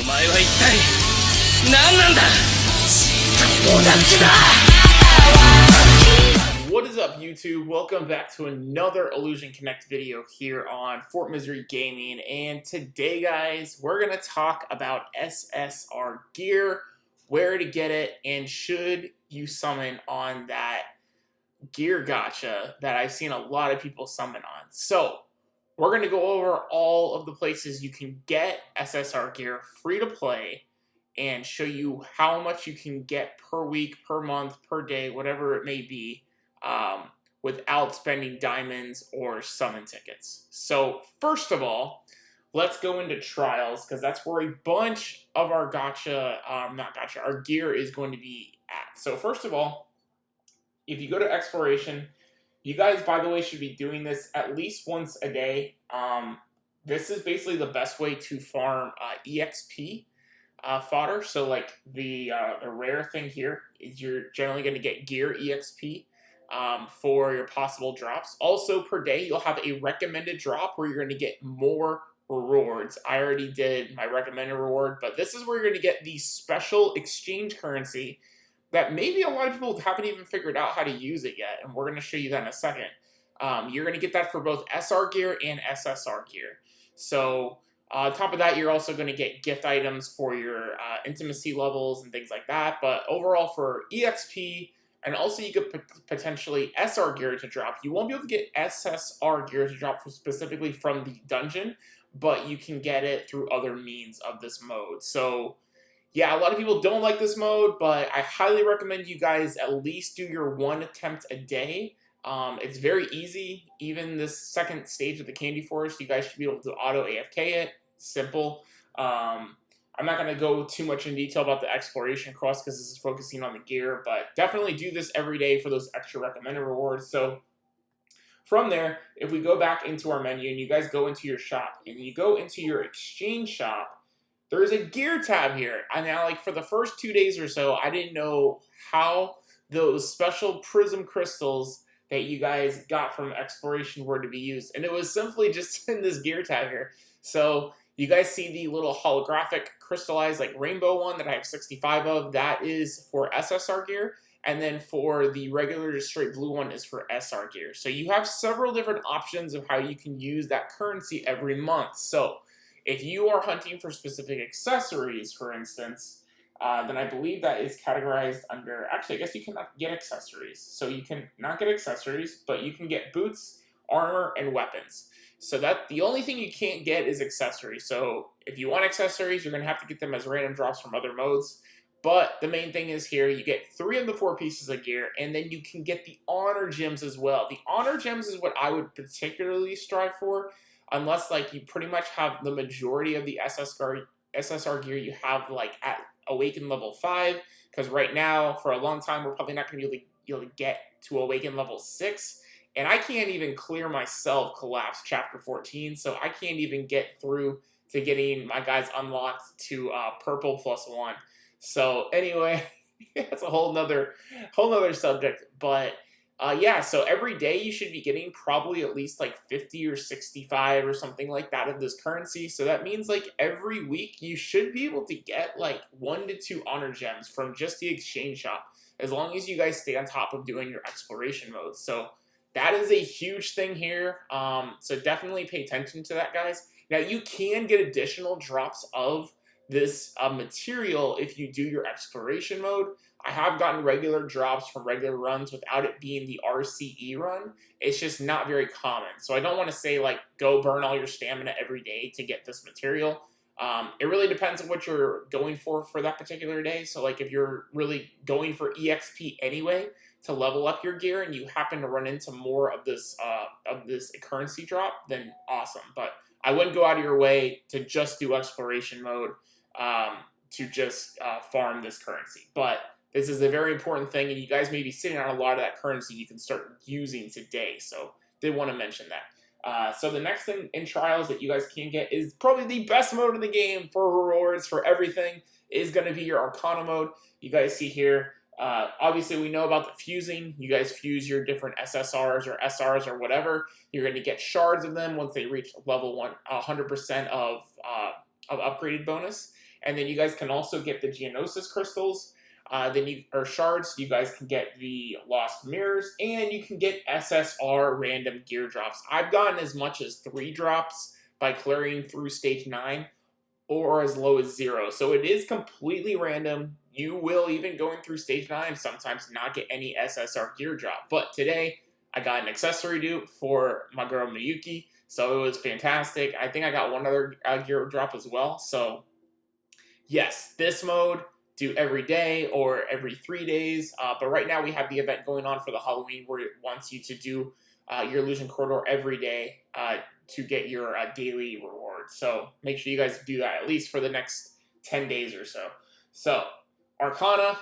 前は一体何なんだ。友達だ。What is up, YouTube? Welcome back to another Illusion Connect video here on Fort Misery Gaming. And today, guys, we're going to talk about SSR gear, where to get it, and should you summon on that gear gacha that I've seen a lot of people summon on. So we're going to go over all of the places you can get SSR gear free to play and show you how much you can get per week, per month, per day, whatever it may be, without spending diamonds or summon tickets. So first of all, let's go into trials, because that's where a bunch of our gacha, our gear is going to be at. So first of all, if you go to exploration, you guys, by the way, should be doing this at least once a day. This is basically the best way to farm EXP fodder. So like the rare thing here is you're generally going to get gear EXP for your possible drops. Also per day, you'll have a recommended drop where you're going to get more rewards. I already did my recommended reward, but this is where you're going to get the special exchange currency that maybe a lot of people haven't even figured out how to use it yet, and we're going to show you that in a second. You're going to get that for both SR gear and SSR gear. So on top of that, you're also going to get gift items for your intimacy levels and things like that. But overall, for EXP, and also you could potentially SR gear to drop. You won't be able to get SSR gear to drop specifically from the dungeon, but you can get it through other means of this mode. So yeah, a lot of people don't like this mode, but I highly recommend you guys at least do your one attempt a day. It's very easy. Even this second stage of the Candy Forest, you guys should be able to auto AFK it. Simple. I'm not going to go too much in detail about the exploration quest because this is focusing on the gear, but definitely do this every day for those extra recommended rewards. So from there, if we go back into our menu and you guys go into your shop and you go into your exchange shop, there is a gear tab here. And now, like, for the first 2 days or so, I didn't know how those special Prism crystals that you guys got from exploration were to be used. And it was simply just in this gear tab here. So you guys see the little holographic crystallized, like, rainbow one that I have 65 of. That is for SSR gear. And then for the regular just straight blue one is for SR gear. So you have several different options of how you can use that currency every month. So if you are hunting for specific accessories, for instance, then I believe that is categorized under, actually, I guess you cannot get accessories. So you can not get accessories, but you can get boots, armor, and weapons. So that the only thing you can't get is accessories. So if you want accessories, you're going to have to get them as random drops from other modes. But the main thing is here, you get 3 of the 4 pieces of gear, and then you can get the honor gems as well. The honor gems is what I would particularly strive for. Unless, like, you pretty much have the majority of the SSR gear you have, like, at Awaken level 5. Because right now, for a long time, we're probably not going to be able to get to Awaken level 6. And I can't even clear myself Collapse Chapter 14. So I can't even get through to getting my guys unlocked to Purple +1. So anyway, that's a whole nother subject. But yeah, so every day you should be getting probably at least like 50 or 65 or something like that of this currency. So that means like every week you should be able to get like 1 to 2 honor gems from just the exchange shop, as long as you guys stay on top of doing your exploration modes. So that is a huge thing here. So definitely pay attention to that, guys. Now you can get additional drops of this material if you do your exploration mode. I have gotten regular drops from regular runs without it being the RCE run. It's just not very common. So I don't want to say, like, go burn all your stamina every day to get this material. It really depends on what you're going for that particular day. So, like, if you're really going for EXP anyway to level up your gear and you happen to run into more of this currency drop, then awesome. But I wouldn't go out of your way to just do exploration mode to just farm this currency. But this is a very important thing, and you guys may be sitting on a lot of that currency you can start using today. So did want to mention that. So the next thing in trials that you guys can get is probably the best mode in the game for rewards, for everything, is going to be your Arcana mode. You guys see here, obviously we know about the fusing. You guys fuse your different SSRs or SRs or whatever. You're going to get shards of them once they reach level 100% of upgraded bonus. And then you guys can also get the Geonosis crystals. Or shards. You guys can get the Lost Mirrors, and you can get SSR random gear drops. I've gotten as much as 3 drops by clearing through stage 9, or as low as 0. So it is completely random. You will, even going through stage 9, sometimes not get any SSR gear drop. But today, I got an accessory dupe for my girl Miyuki, so it was fantastic. I think I got one other gear drop as well. So yes, this mode, do every day or every 3 days. But right now we have the event going on for the Halloween where it wants you to do your Illusion Corridor every day to get your daily reward. So make sure you guys do that at least for the next 10 days or so. So Arcana,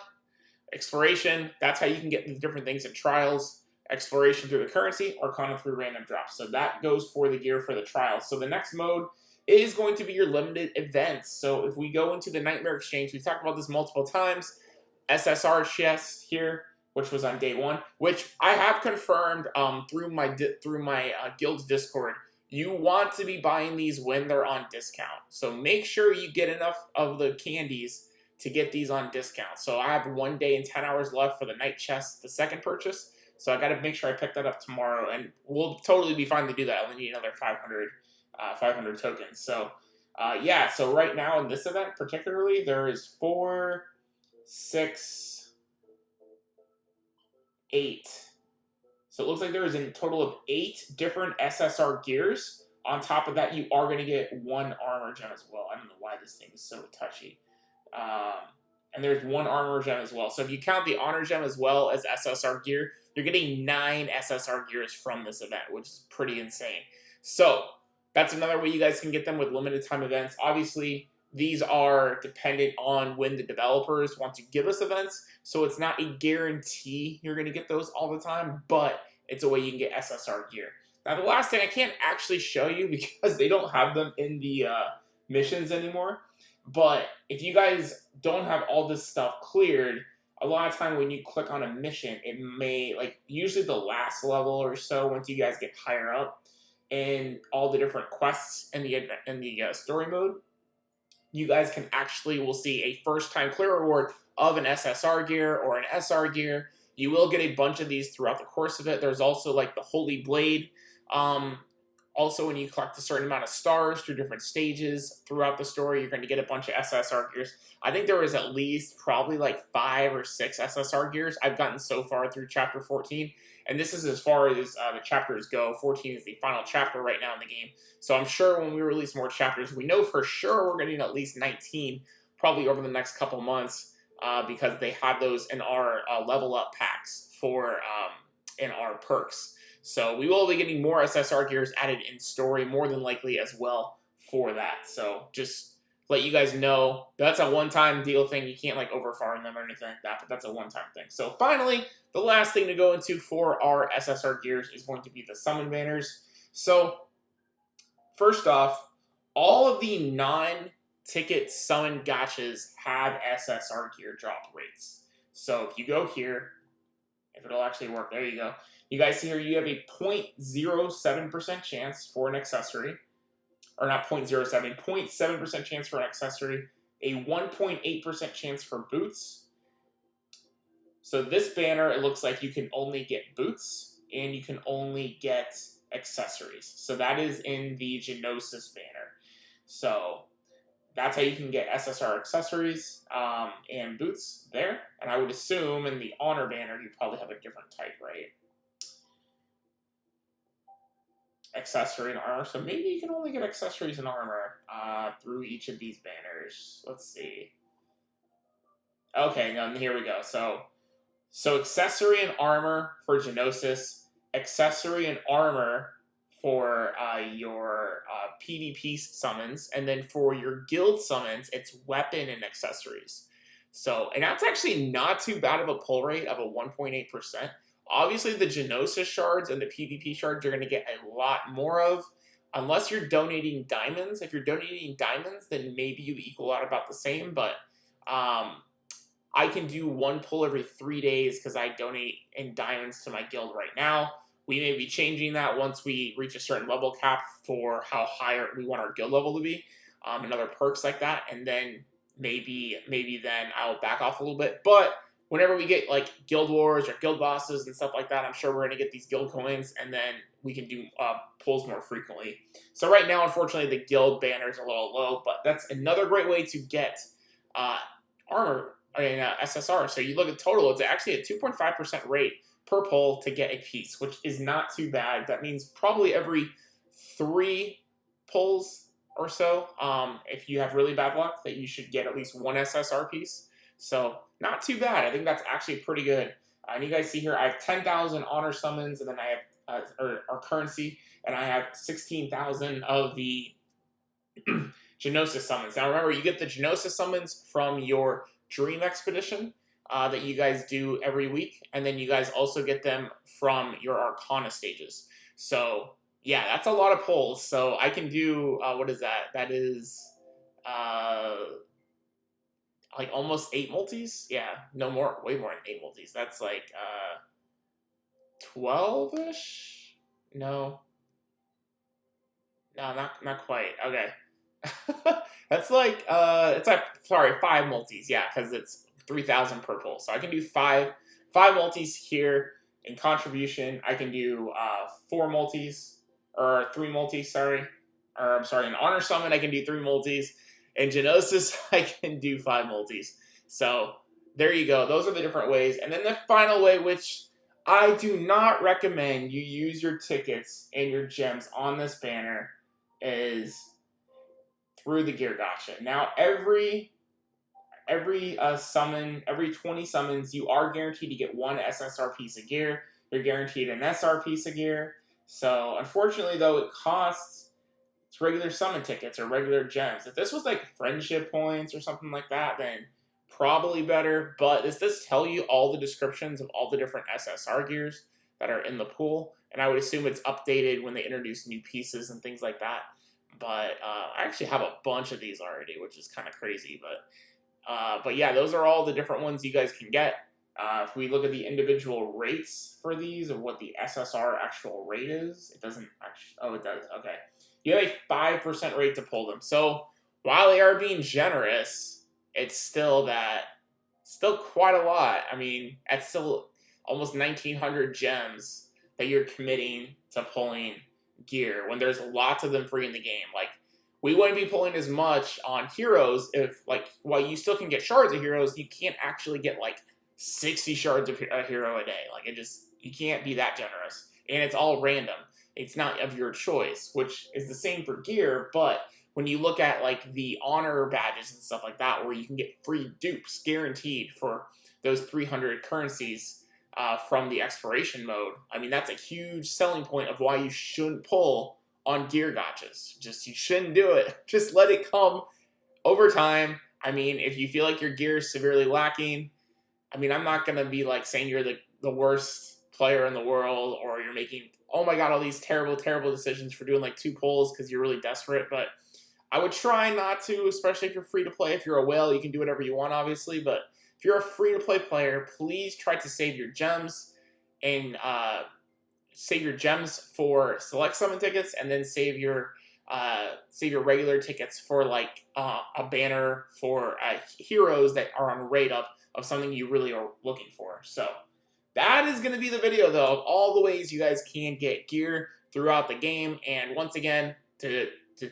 Exploration, that's how you can get the different things in trials. Exploration through the currency, Arcana through random drops. So that goes for the gear for the trials. So the next mode is going to be your limited events. So if we go into the Nightmare Exchange, we've talked about this multiple times. SSR chest here, which was on day 1, which I have confirmed through my guild's Discord. You want to be buying these when they're on discount. So make sure you get enough of the candies to get these on discount. So I have 1 day and 10 hours left for the night chest, the second purchase. So I got to make sure I pick that up tomorrow, and we'll totally be fine to do that. I only need another 500 tokens. So yeah, so right now in this event particularly, there is 4, 6, 8. So it looks like there is a total of 8 different SSR gears. On top of that, you are going to get 1 armor gem as well. I don't know why this thing is so touchy. And there's 1 armor gem as well. So if you count the honor gem as well as SSR gear, you're getting 9 SSR gears from this event, which is pretty insane. So that's another way you guys can get them with limited time events. Obviously, these are dependent on when the developers want to give us events. So it's not a guarantee you're going to get those all the time, but it's a way you can get SSR gear. Now, the last thing I can't actually show you because they don't have them in the missions anymore. But if you guys don't have all this stuff cleared, a lot of time when you click on a mission, it may, like, usually the last level or so, once you guys get higher up in all the different quests in the story mode, you guys can actually will see a first-time clear reward of an SSR gear or an SR gear. You will get a bunch of these throughout the course of it. There's also like the Holy Blade. Also, when you collect a certain amount of stars through different stages throughout the story, you're going to get a bunch of SSR gears. I think there was at least probably like 5 or 6 SSR gears I've gotten so far through Chapter 14. And this is as far as the chapters go. 14 is the final chapter right now in the game. So I'm sure when we release more chapters, we know for sure we're getting at least 19 probably over the next couple months because they have those in our level up packs for in our perks. So we will be getting more SSR gears added in story, more than likely as well for that. So just let you guys know, that's a one-time deal thing. You can't like overfarm them or anything like that, but that's a one-time thing. So finally, the last thing to go into for our SSR gears is going to be the summon banners. So first off, all of the non-ticket summon gachas have SSR gear drop rates. So if you go here, if it'll actually work, there you go. You guys see here you have a 0.07% chance for an accessory. Or not 0.07, 0.7% chance for an accessory. A 1.8% chance for boots. So this banner, it looks like you can only get boots. And you can only get accessories. So that is in the Geonosis banner. So that's how you can get SSR accessories and boots there. And I would assume in the Honor banner, you probably have a different type, right? Accessory and armor. So maybe you can only get accessories and armor through each of these banners. Let's see. Okay, now here we go. So accessory and armor for Geonosis, accessory and armor for your PvP summons, and then for your guild summons, it's weapon and accessories. So, and that's actually not too bad of a pull rate of a 1.8%. Obviously, the Geonosis shards and the PvP shards you're going to get a lot more of, unless you're donating diamonds. If you're donating diamonds, then maybe you equal out about the same, but I can do 1 pull every 3 days because I donate in diamonds to my guild right now. We may be changing that once we reach a certain level cap for how high we want our guild level to be, and other perks like that. And then maybe then I'll back off a little bit. But whenever we get like guild wars or guild bosses and stuff like that, I'm sure we're gonna get these guild coins, and then we can do pulls more frequently. So right now, unfortunately, the guild banner is a little low, but that's another great way to get armor in SSR. So you look at total, it's actually a 2.5% rate per pull to get a piece, which is not too bad. That means probably every 3 pulls or so, if you have really bad luck, that you should get at least 1 SSR piece. So not too bad. I think that's actually pretty good. And you guys see here, I have 10,000 honor summons, and then I have our currency, and I have 16,000 of the Genosis summons. Now remember, you get the Genosis summons from your Dream Expedition that you guys do every week, and then you guys also get them from your Arcana stages. So yeah, that's a lot of pulls. So I can do, what is that? That is like almost 8 multis? Yeah, no more, way more than 8 multis. That's like 12-ish? No, not quite. Okay. That's like, it's like, sorry, 5 multis. Yeah, because it's 3,000 per pull. So I can do 5 multis here in contribution. I can do 4 multis, or 3 multis, sorry. Or I'm sorry, in honor summon I can do 3 multis. In Genosis I can do 5 multis. So there you go. Those are the different ways. And then the final way, which I do not recommend you use your tickets and your gems on this banner, is through the gear gacha. Now every summon, every 20 summons, you are guaranteed to get 1 SSR piece of gear. You're guaranteed an SR piece of gear. So unfortunately though, it costs regular summon tickets or regular gems. If this was like friendship points or something like that, then probably better. But this does tell you all the descriptions of all the different SSR gears that are in the pool, and I would assume it's updated when they introduce new pieces and things like that. But I actually have a bunch of these already, which is kind of crazy. But yeah, those are all the different ones you guys can get. If we look at the individual rates for these, of what the SSR actual rate is, it doesn't actually, oh, it does, okay. You have a 5% rate to pull them. So while they are being generous, it's still quite a lot. I mean, that's still almost 1,900 gems that you're committing to pulling gear when there's lots of them free in the game. Like, we wouldn't be pulling as much on heroes if, like, while you still can get shards of heroes, you can't actually get, like, 60 shards of a hero a day. Like, you can't be that generous. And it's all random. It's not of your choice, which is the same for gear, but when you look at, like, the honor badges and stuff like that, where you can get free dupes guaranteed for those 300 currencies from the exploration mode, I mean, that's a huge selling point of why you shouldn't pull on gear gachas. You shouldn't do it. Just let it come over time. I mean, if you feel like your gear is severely lacking, I mean, I'm not going to be, like, saying you're the worst player in the world, or you're making, oh my god, all these terrible, terrible decisions for doing, like, 2 pulls because you're really desperate, but I would try not to, especially if you're free to play. If you're a whale, you can do whatever you want, obviously, but if you're a free-to-play player, please try to save your gems, and save your gems for select summon tickets, and then save your regular tickets for, like, a banner for heroes that are on rate up of something you really are looking for. So that is going to be the video, though, of all the ways you guys can get gear throughout the game. And once again, to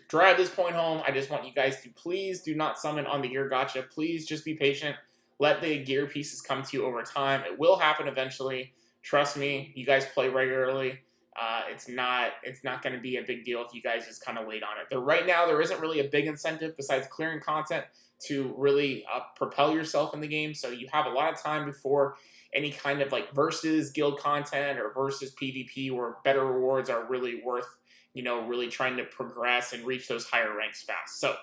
drive this point home, I just want you guys to please do not summon on the gear gacha. Please just be patient. Let the gear pieces come to you over time. It will happen eventually. Trust me, you guys play regularly. It's not going to be a big deal if you guys just kind of wait on it. Right now, there isn't really a big incentive besides clearing content to really propel yourself in the game. So you have a lot of time before any kind of, like, versus guild content or versus PvP where better rewards are really worth, you know, really trying to progress and reach those higher ranks fast. So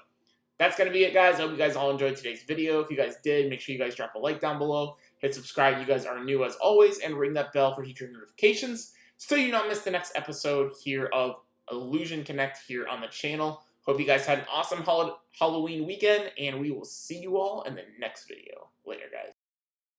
that's going to be it, guys. I hope you guys all enjoyed today's video. If you guys did, make sure you guys drop a like down below. Hit subscribe if you guys are new as always, and ring that bell for future notifications so you don't miss the next episode here of Illusion Connect here on the channel. Hope you guys had an awesome Halloween weekend, and we will see you all in the next video. Later, guys.